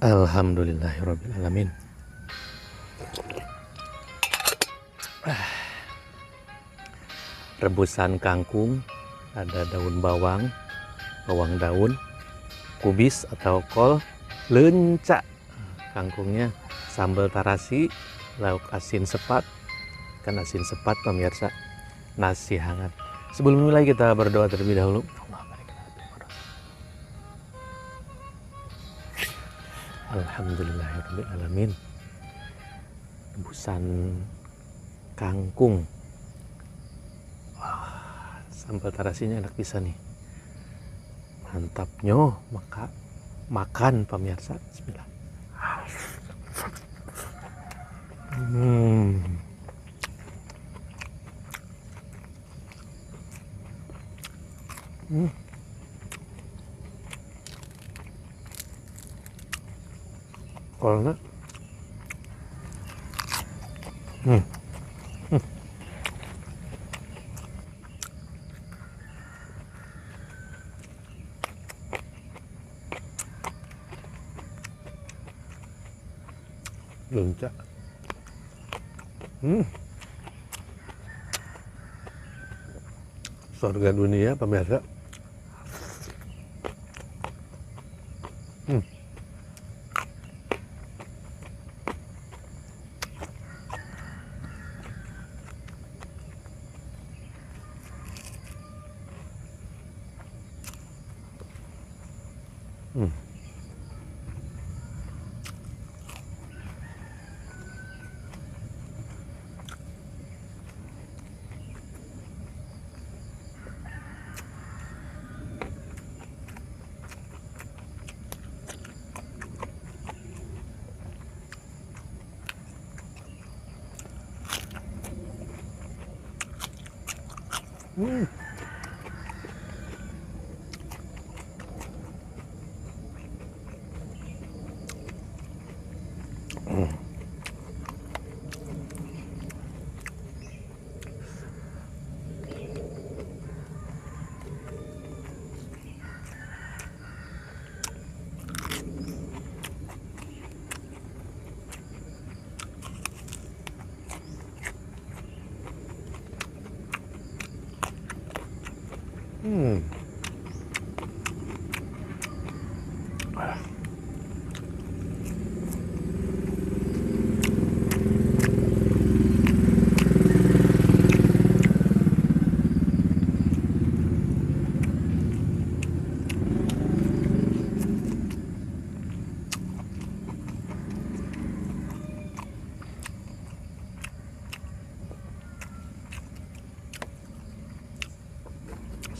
Alhamdulillahirabbil alamin. Rebusan kangkung, ada daun bawang, bawang daun, kubis atau kol, lenca kangkungnya, sambal tarasi, lauk asin sepat, ikan asin sepat pemirsa, nasi hangat. Sebelum mulai kita berdoa terlebih dahulu. Alhamdulillahirabbil alamin. Rebusan kangkung, sambal tarasinya enak bisa nih, mantapnya. Maka makan pemirsa. Bismillah. Hmm. Kolnya lenca. Surga dunia pemirsa.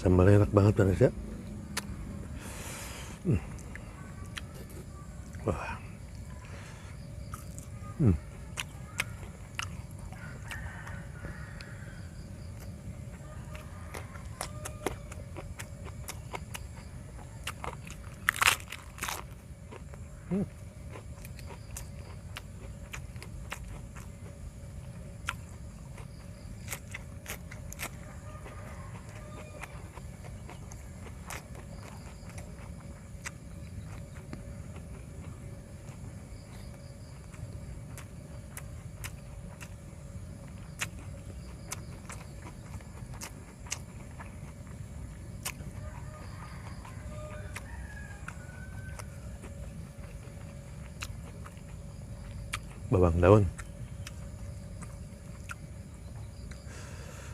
Sambalnya enak banget pemirsa. Wah. Bawang daun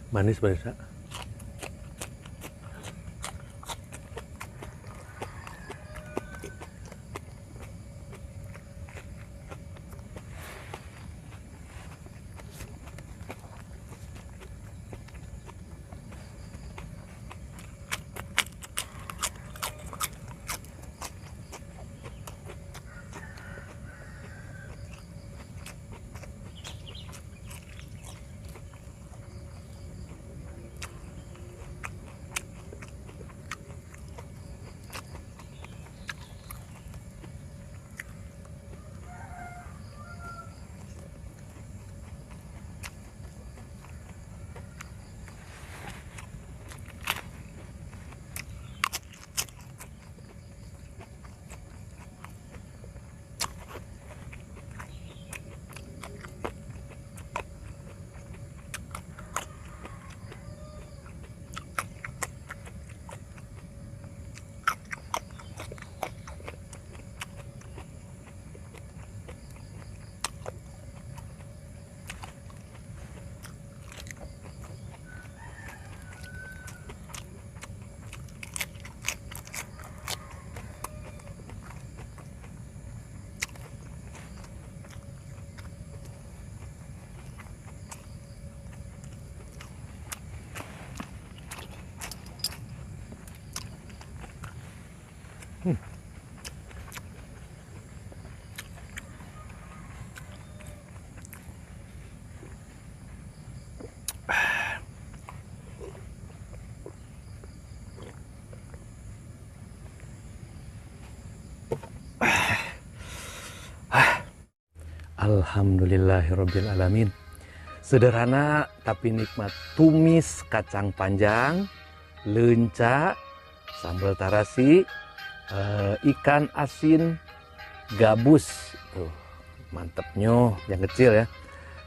manis pemirsa. Alhamdulillahirabbil alamin. Sederhana tapi nikmat. Tumis kacang panjang, leunca, sambal tarasi, ikan asin, gabus. Tuh, mantepnya yang kecil ya.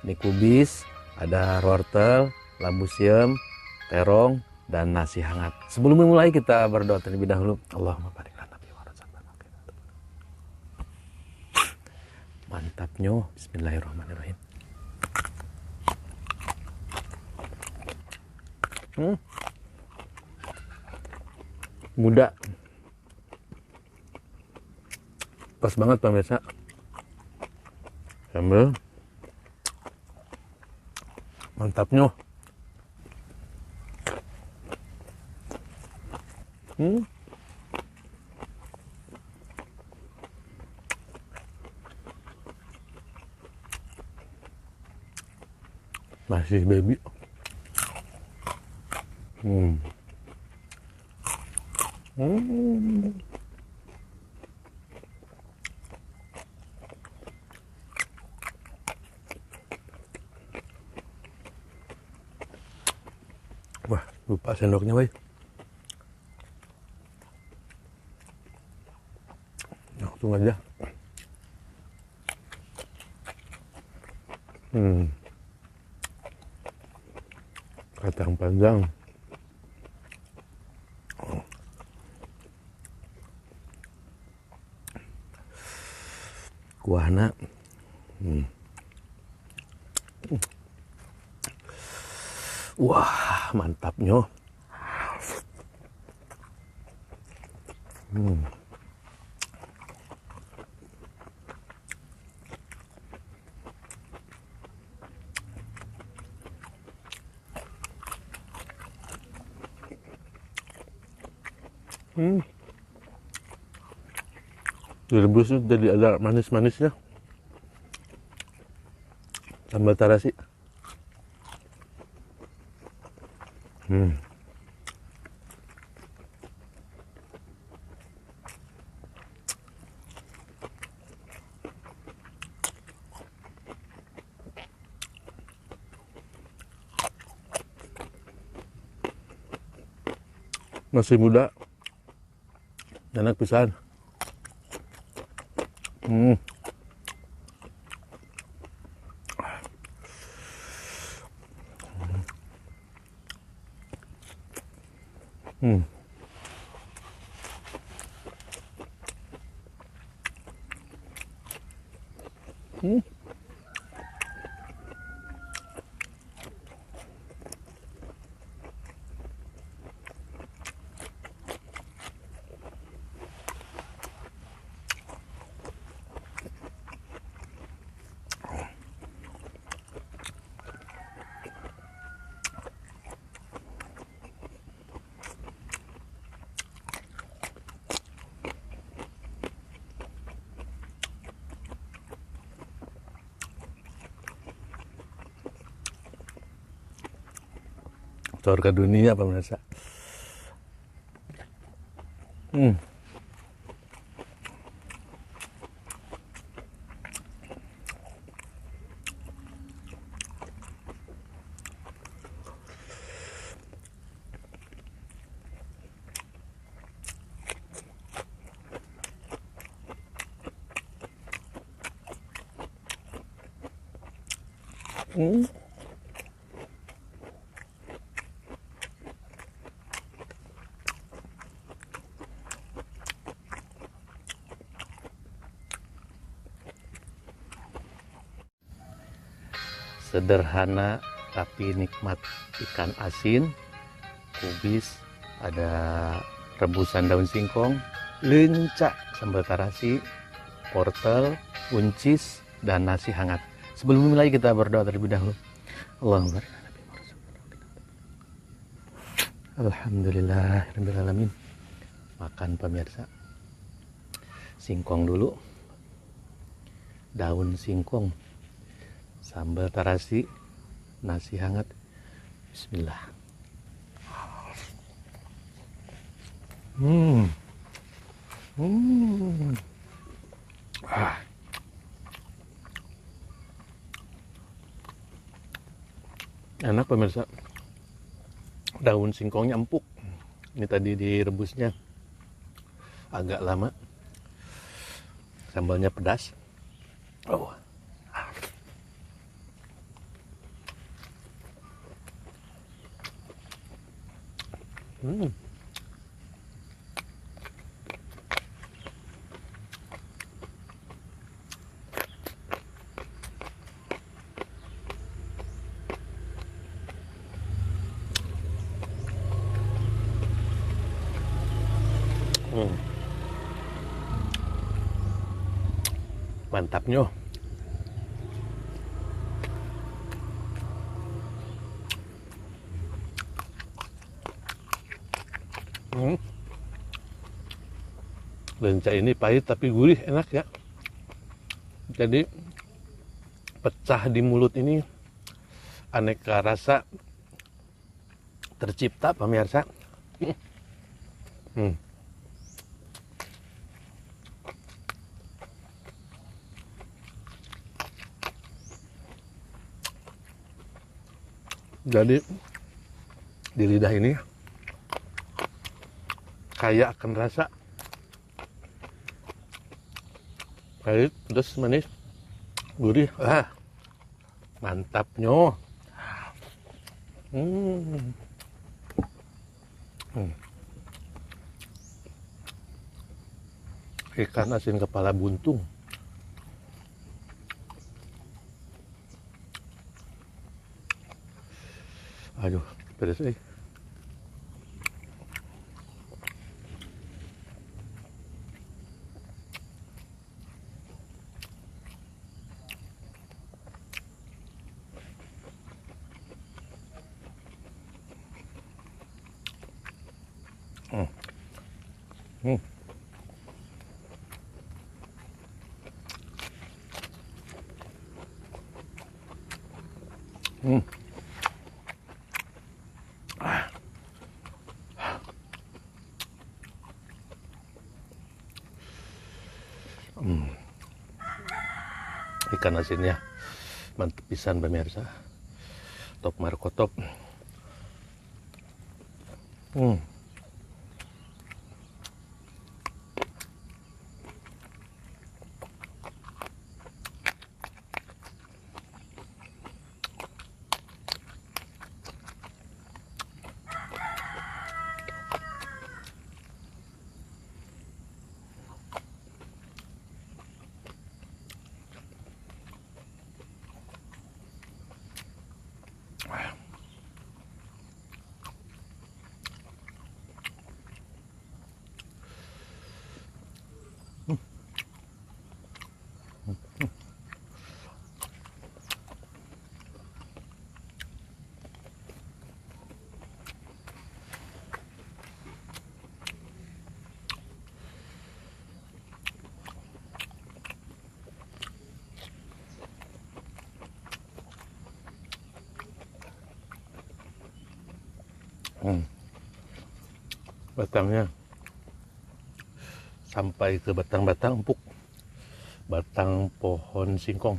Ini kubis, ada wortel, labu siam, terong, dan nasi hangat. Sebelum memulai kita berdoa terlebih dahulu. Allahumma barik lana fi ma razaqtana. Mantapnya. Bismillahirrahmanirrahim. Muda. Pas banget pemirsa. Sambal. Mantapnya. Masih baby. Wah, lupa sendoknya, woy. Langsung aja. Kacang panjang. Kuahna. Wah, mantapnya. Direbus itu jadi ada manis-manisnya. Sambal tarasi. Masih muda, enak pisan. Surga dunia pemirsa. Sederhana tapi nikmat. Ikan asin, kubis, ada rebusan daun singkong, leunca, sambal tarasi, wortel, buncis, dan nasi hangat. Sebelum mulai kita berdoa terlebih dahulu. Allahumma barik lana fi ma razaqtana. Alhamdulillahirabbil alamin. Makan pemirsa. Singkong dulu. Daun singkong. Sambal tarasi, nasi hangat. Bismillah. Enak pemirsa, daun singkongnya empuk. Ini tadi direbusnya agak lama, sambalnya pedas. Oh. Hmm. Mantapnya. Lenca ini pahit tapi gurih, enak ya. Jadi pecah di mulut ini, aneka rasa tercipta pemirsa. Jadi di lidah ini kaya akan rasa pahit, pedas, manis, gurih. Mantapnya. Ikan asin kepala buntung. Aduh, pedas . Ikan asinnya mantep pisan pemirsa. Top markotop. Batangnya sampai ke batang-batang empuk, batang pohon singkong.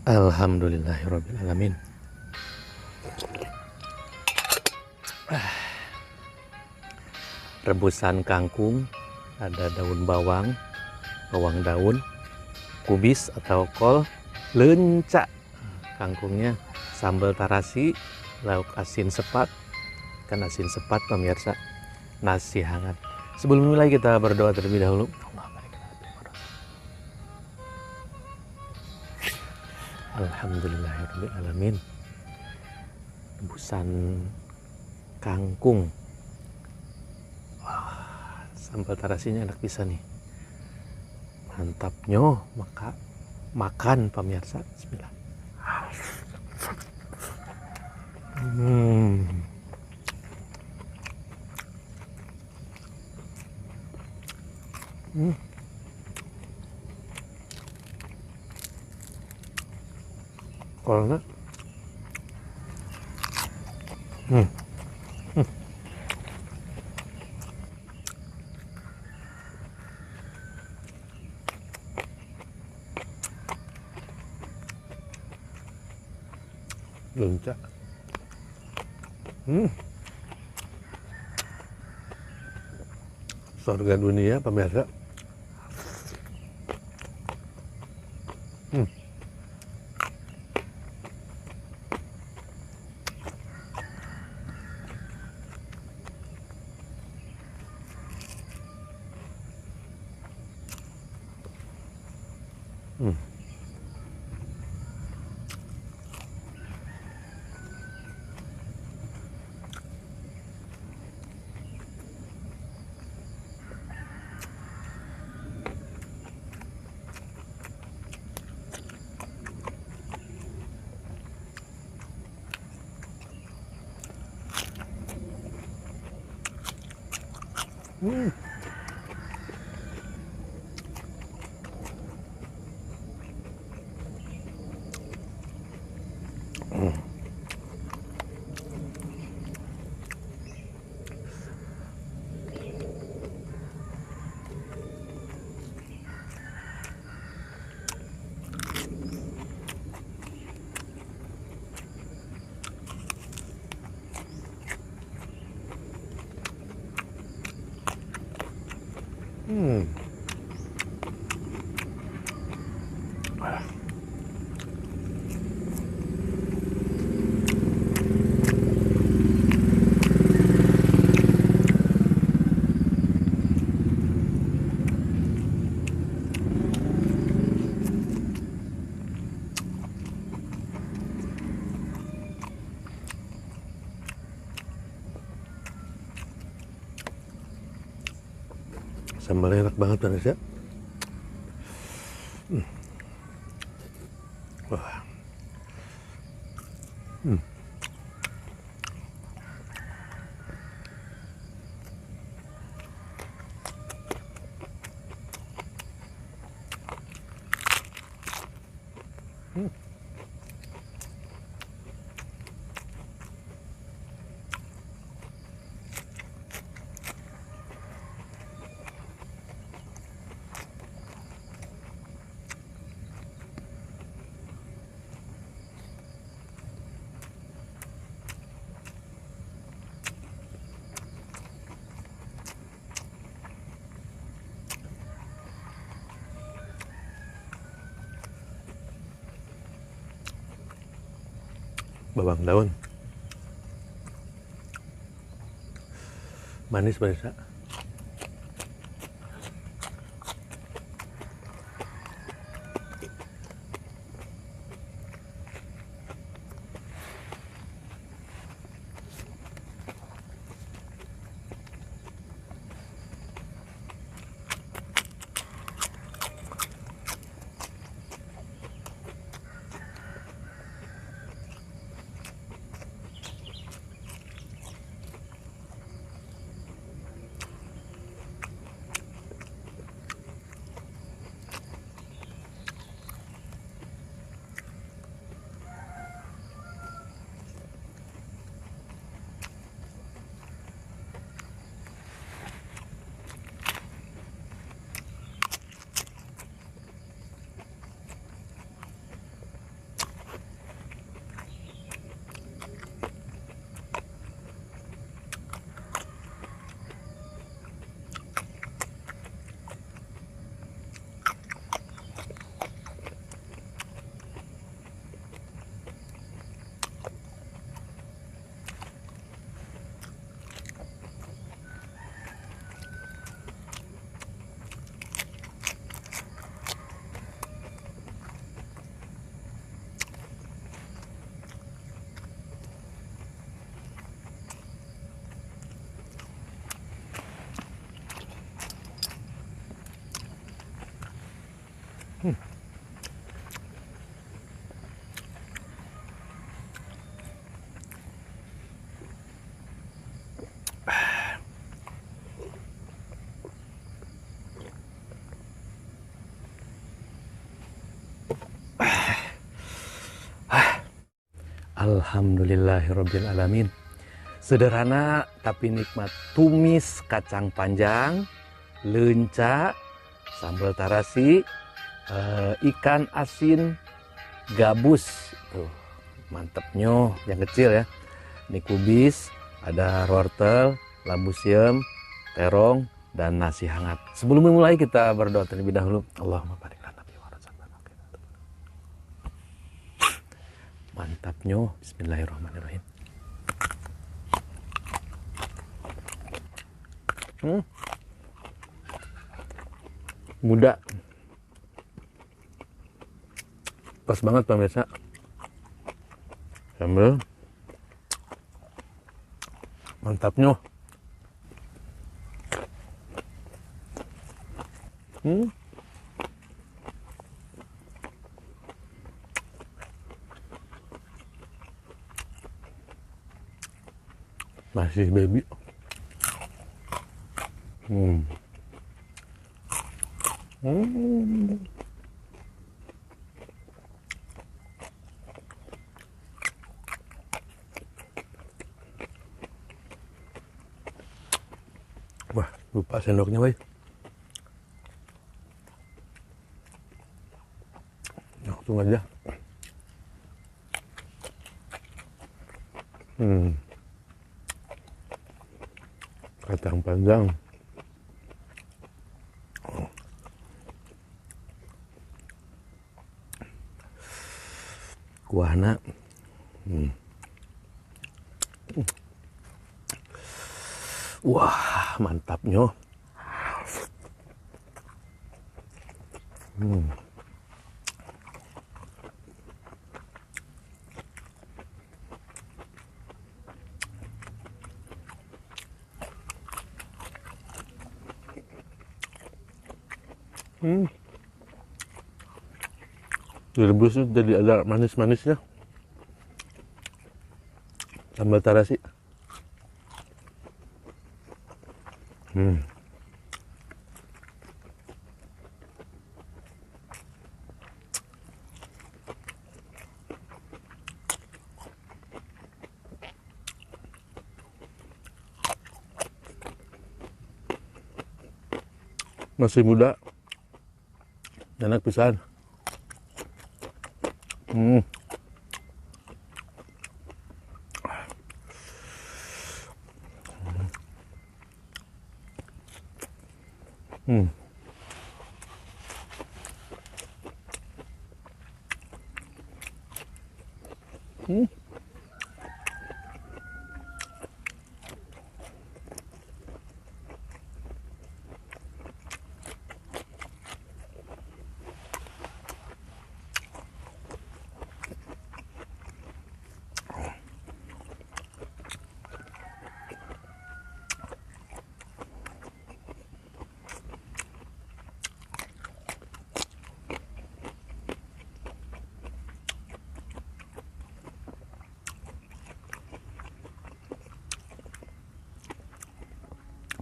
Alhamdulillahirabbil alamin. Rebusan kangkung, ada daun bawang, bawang daun, kubis atau kol, lenca kangkungnya, sambal tarasi, lauk asin sepat, ikan asin sepat pemirsa, nasi hangat. Sebelum mulai kita berdoa terlebih dahulu. Alhamdulillahirabbil alamin. Rebusan kangkung, sambal tarasinya enak bisa nih, mantapnya. Maka makan pemirsa. Bismillah. Kolnya lenca. Surga dunia pemirsa. Sambalnya enak banget pemirsa. Wah. Bawang daun manis pemirsa. Alhamdulillahirabbil alamin. Sederhana tapi nikmat. Tumis kacang panjang, leunca, sambal tarasi, ikan asin gabus. Tuh, mantepnya yang kecil ya. Ini kubis, ada wortel, labu siam, terong, dan nasi hangat. Sebelum memulai kita berdoa terlebih dahulu. Allahumma barik lana fi ma razaqtana. Mantapnya. Bismillahirrahmanirrahim. Muda. Pas banget pemirsa. Sambal. Mantapnya. Masih baby. Wah, lupa sendoknya, woy. Langsung aja. Kacang panjang. Kuahna. Wah, mantapnya. Direbus jadi ada manis-manisnya. Sambal tarasi. Masih muda, enak pisan.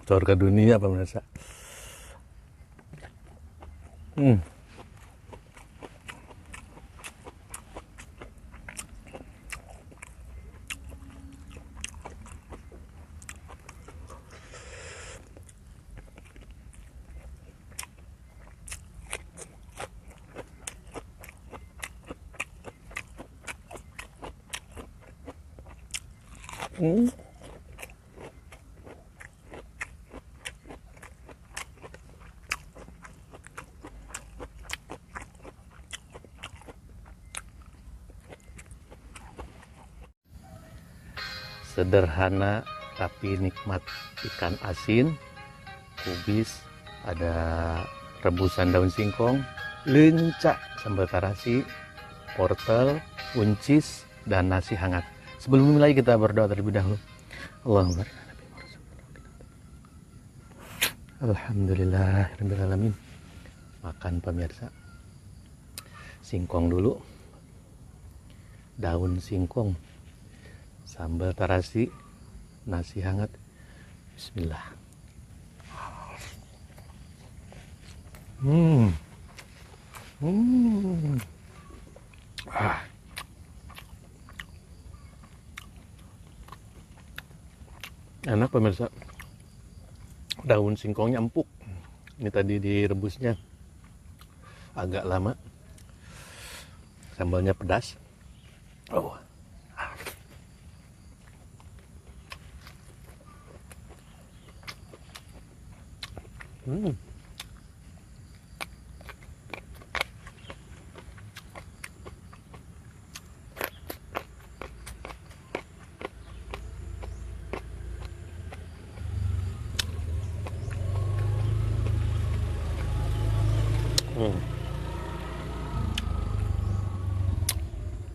Surga dunia pemirsa. Sederhana tapi nikmat. Ikan asin, kubis, ada rebusan daun singkong, leunca, sambal tarasi, wortel, uncis, dan nasi hangat. Sebelum mulai kita berdoa terlebih dahulu. Allahumma alhamdulillahirabbil alamin. Makan pemirsa. Singkong dulu. Daun singkong. Sambal tarasi, nasi hangat. Bismillah. Enak pemirsa, daun singkongnya empuk. Ini tadi direbusnya agak lama, sambalnya pedas. Oh. Hmm.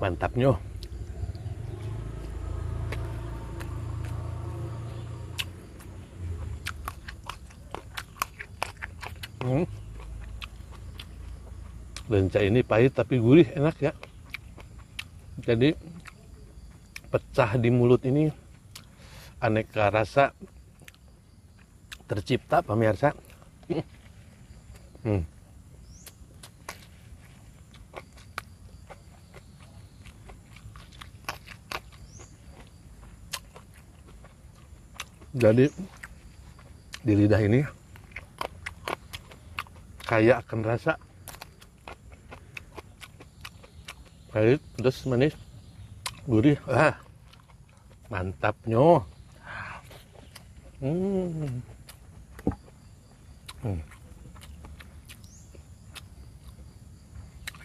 Mantapnya. Lenca ini pahit tapi gurih, enak ya. Jadi pecah di mulut ini, aneka rasa tercipta pemirsa. Jadi di lidah ini kaya akan rasa pahit, pedas, manis, gurih. Mantapnya.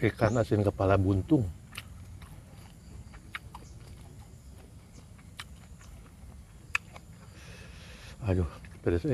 Ikan asin kepala buntung. Aduh, pedas.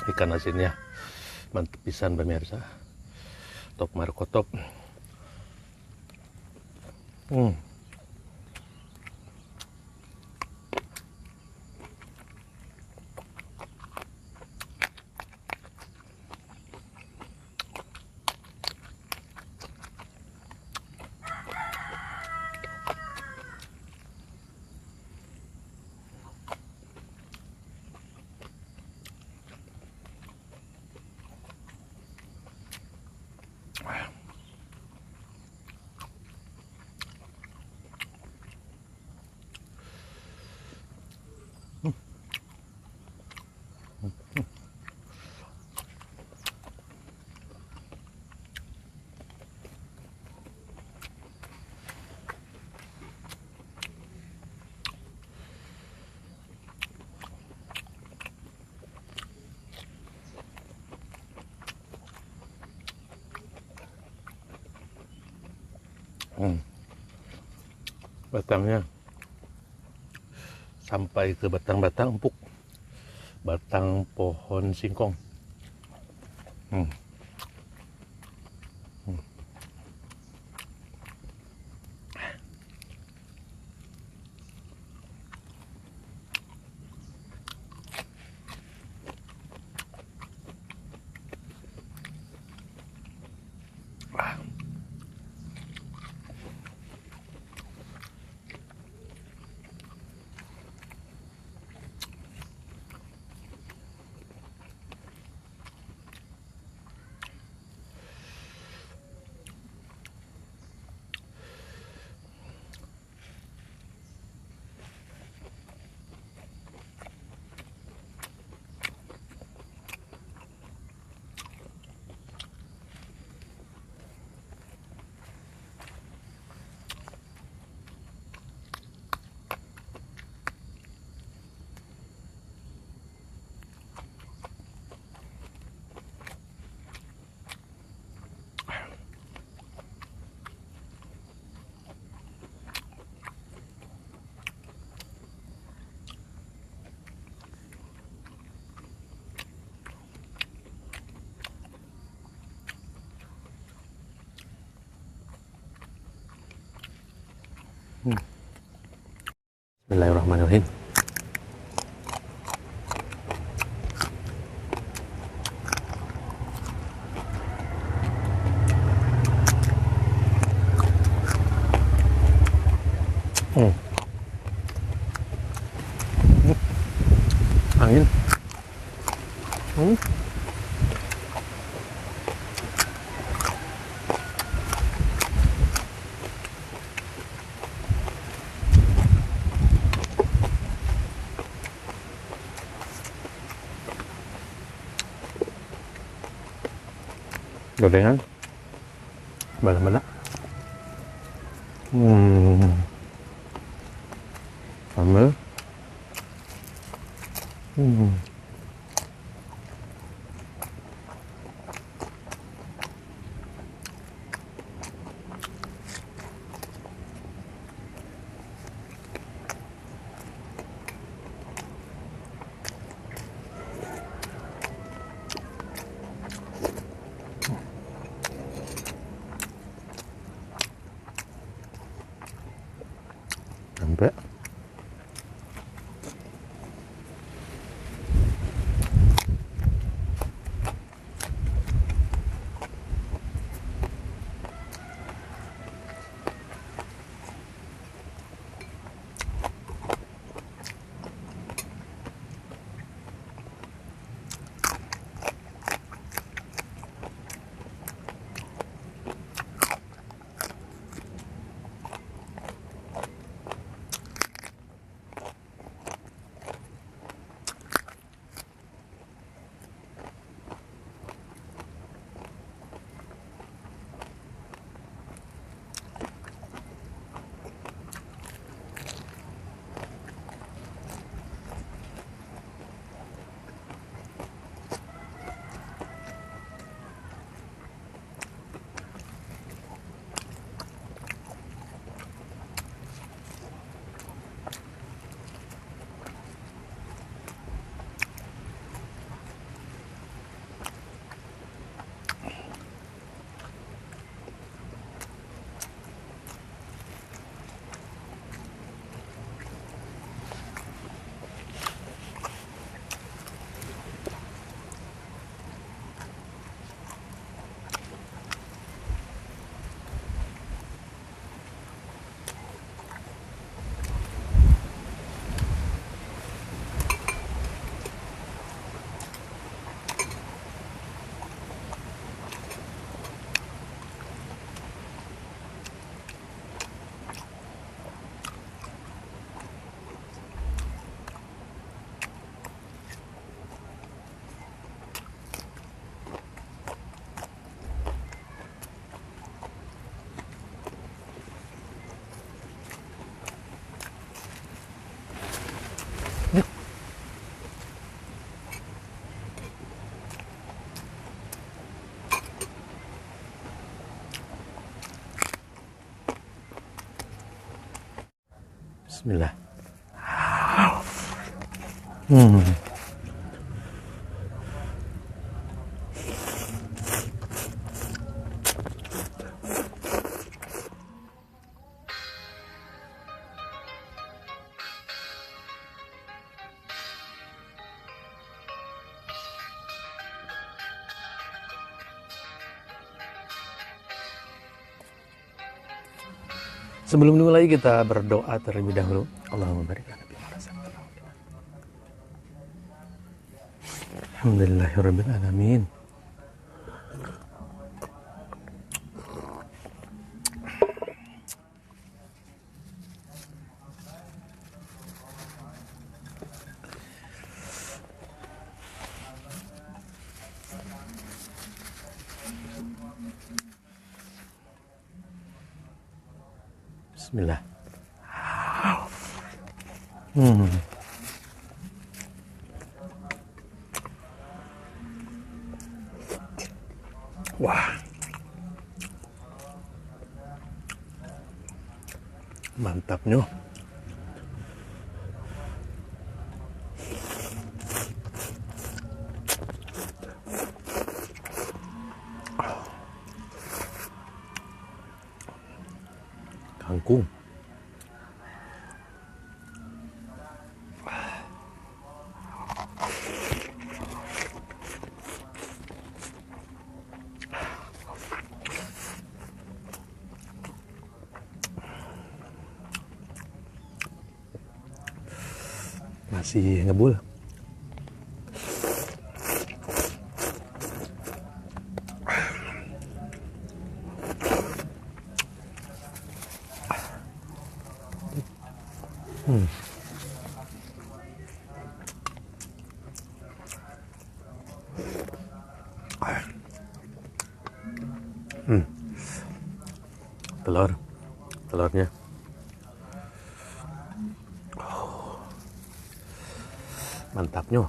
Ikan asinnya mantep pisan pemirsa. Top markotop. Batangnya sampai ke batang-batang empuk, batang pohon singkong. Bismillahirrahmanirrahim. Angin. Gorengan bala-bala. Sambal. Sampai Bismillah. Sebelum dimulai kita berdoa terlebih dahulu. Allahumma barik lana fi ma razaqtana. Alhamdulillahirabbil alamin. Bismillah. Wah. Mantapnya. Kangkung. Nasi ngebul. Telurnya mantapnya.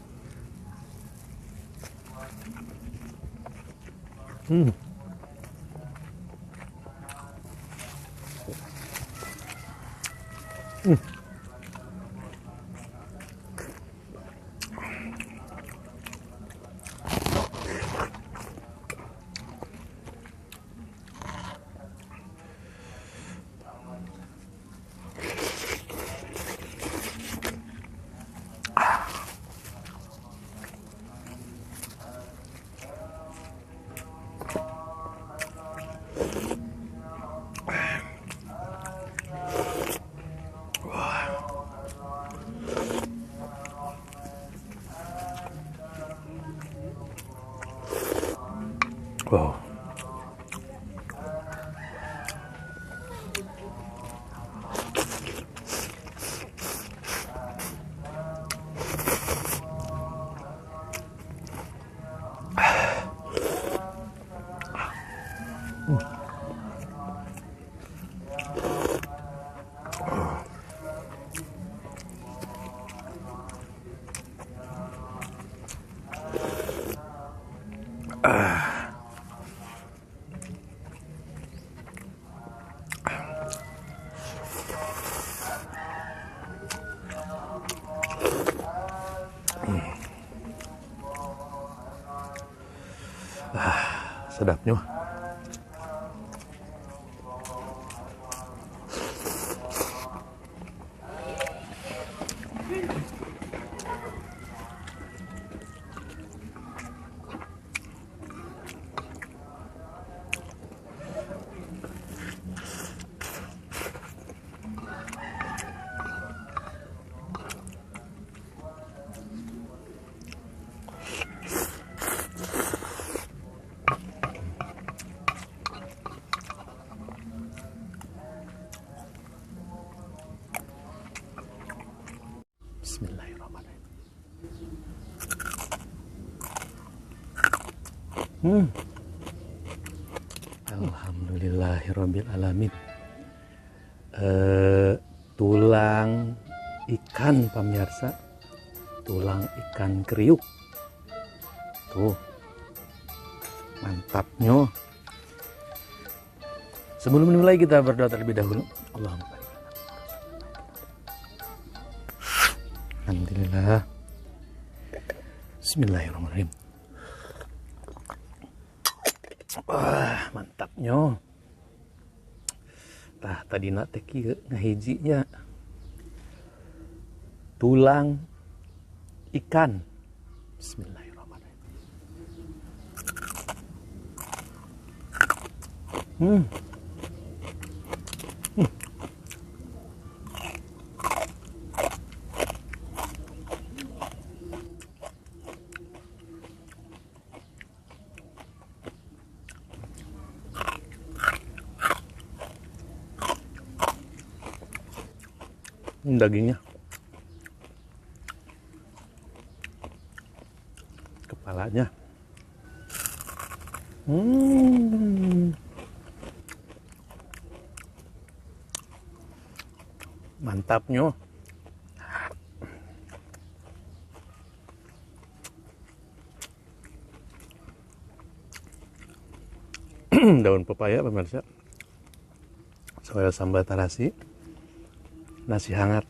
Wow. Sedapnya. Bismillahirrahmanirrahim. Alhamdulillahirabbil alamin. Tulang ikan pemirsa, tulang ikan kriuk. Tuh, mantapnya. Sebelum dimulai kita berdoa terlebih dahulu. Allahumma alhamdulillah. Bismillahirrahmanirrahim. Wah, mantapnya. Tah tadi nak teki ngahijinya tulang ikan. Bismillahirrahmanirrahim. Dagingnya, kepalanya, mantapnya. Daun pepaya pemirsa, soal sambal terasi, nasi hangat.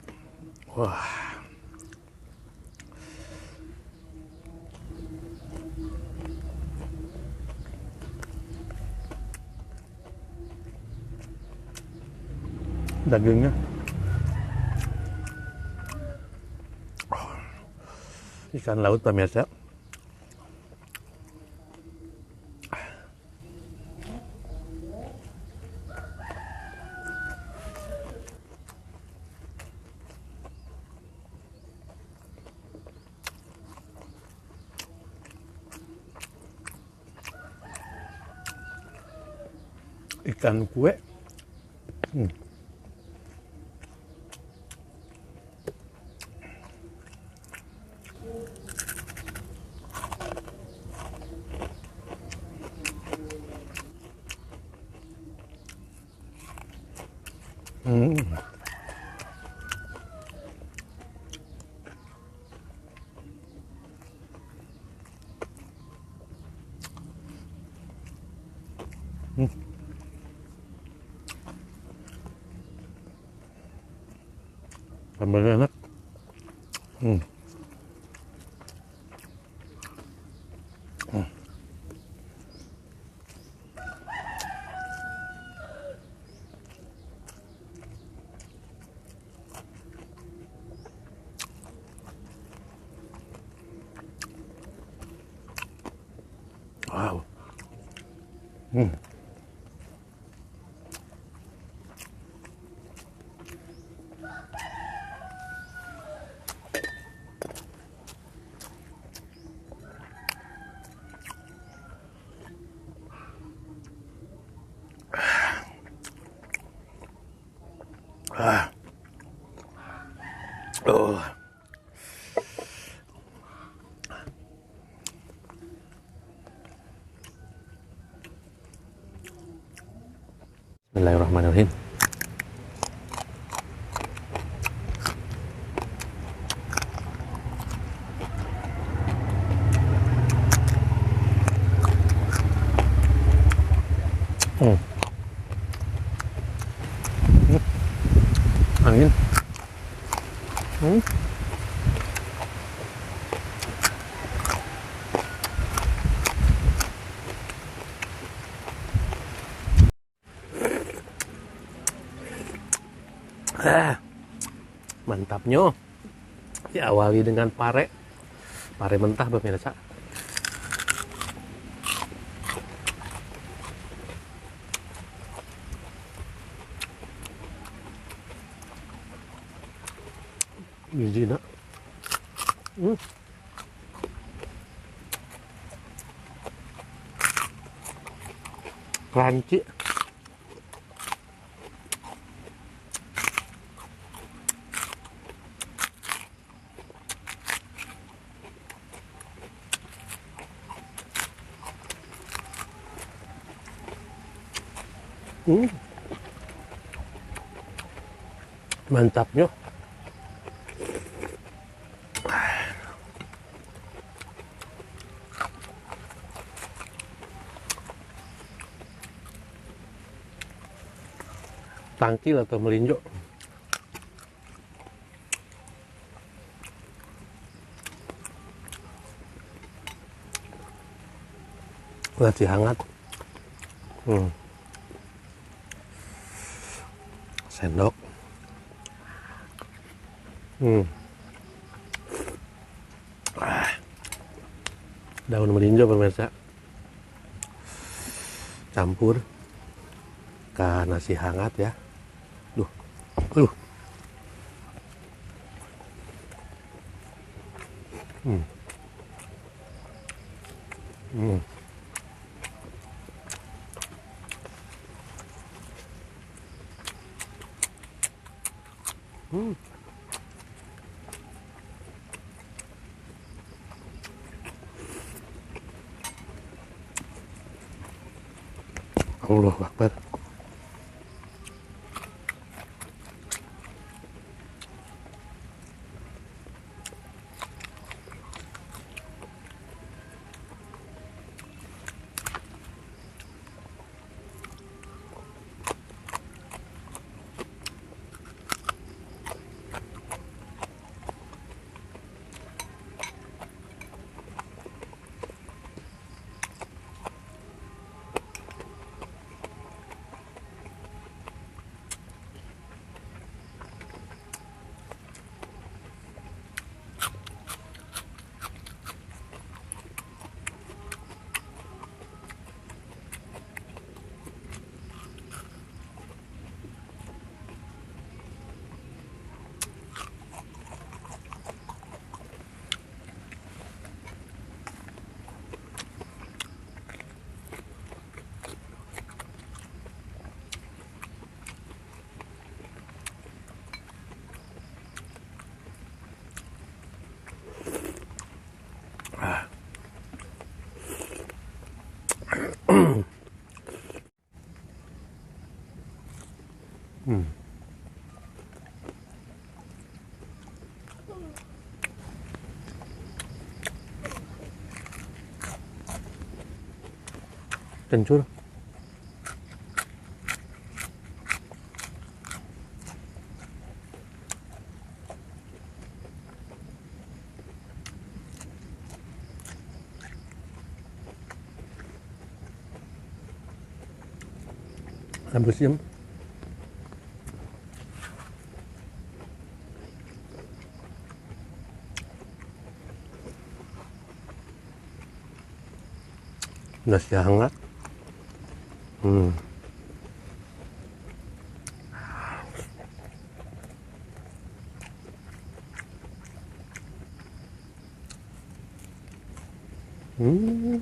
Wah, dagingnya ikan laut pemirsa. ikan kue. Sambalnya enak. Wow. Oh. Bismillahirrahmanirrahim. Angin. Mantapnya. Diawali dengan pare mentah pemirsa. Biji nak. Crunchy. Mantapnya. Tangkil atau melinjo. Masih hangat. Sendok. Daun melinjo pemirsa. Campur ke nasi hangat ya. Duh. Allahu Akbar. Hmm. Kencur. Habis nasi hangat. Hmm. Hmm.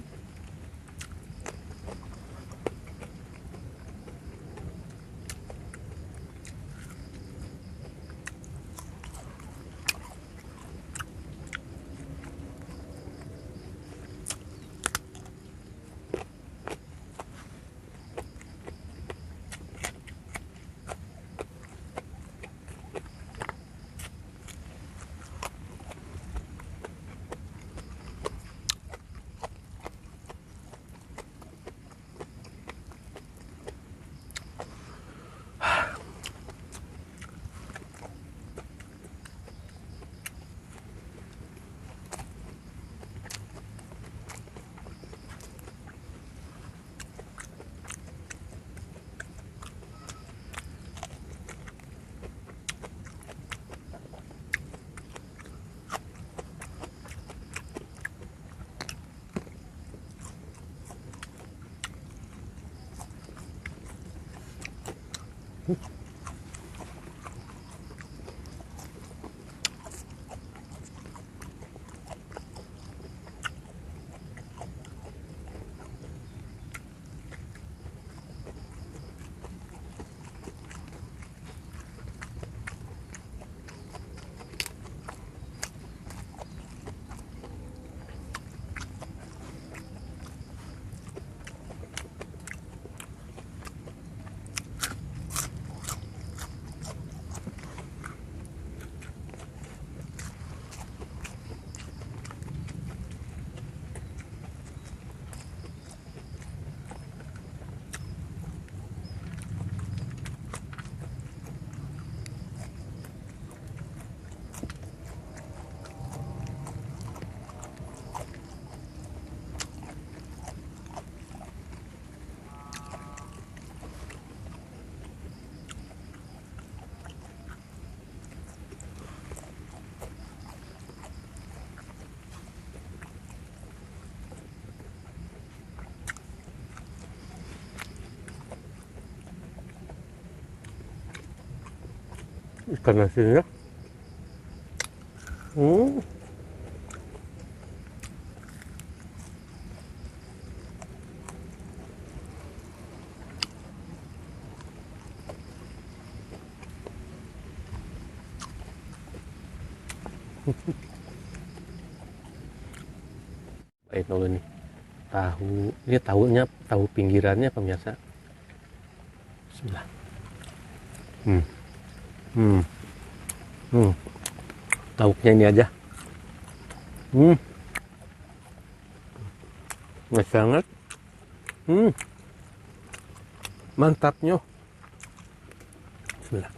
Ikan asinnya. Hmm. Baik dulu nih. Tahu, ini tahunya tahu pinggirannya pemirsa. Bismillah. Hmm. Hmm. Hmm. Lauknya ini aja. Hmm. Enak banget. Hmm. Mantapnya. Bismillah.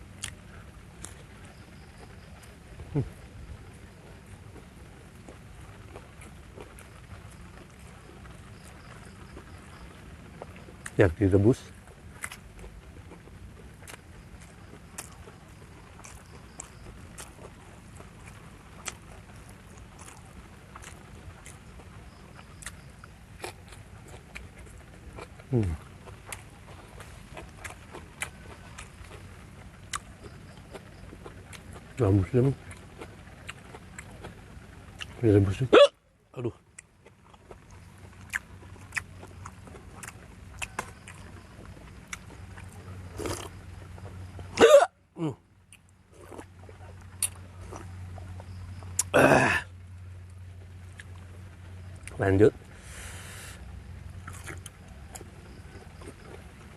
Yang direbus. Hmm. Muslim direbus. Aduh. Hmm. Lanjut.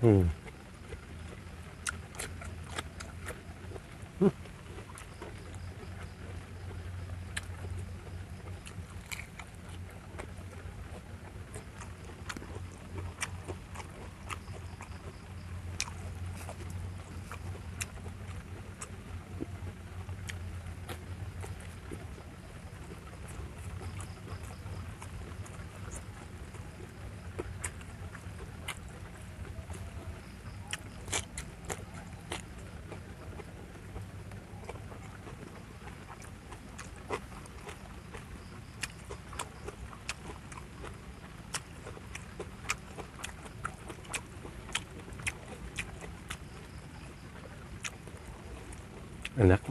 Hmm. Enak.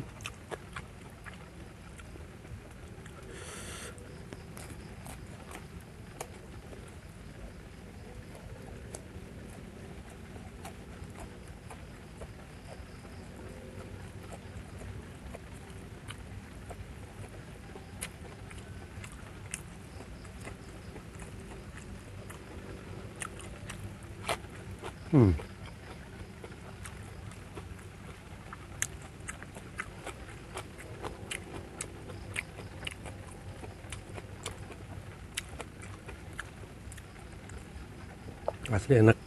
Asli enak.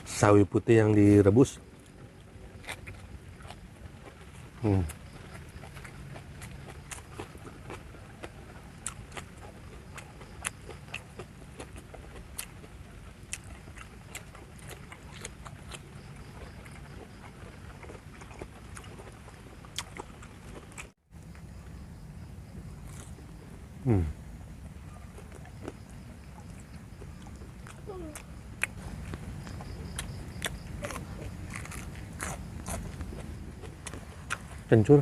Sawi putih yang direbus. Kencur.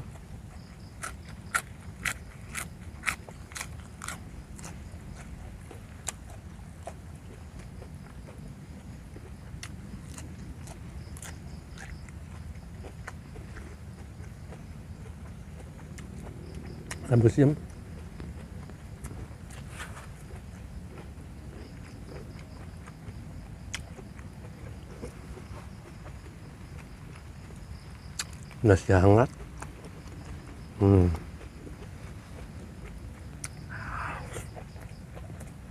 Habis nasi hangat.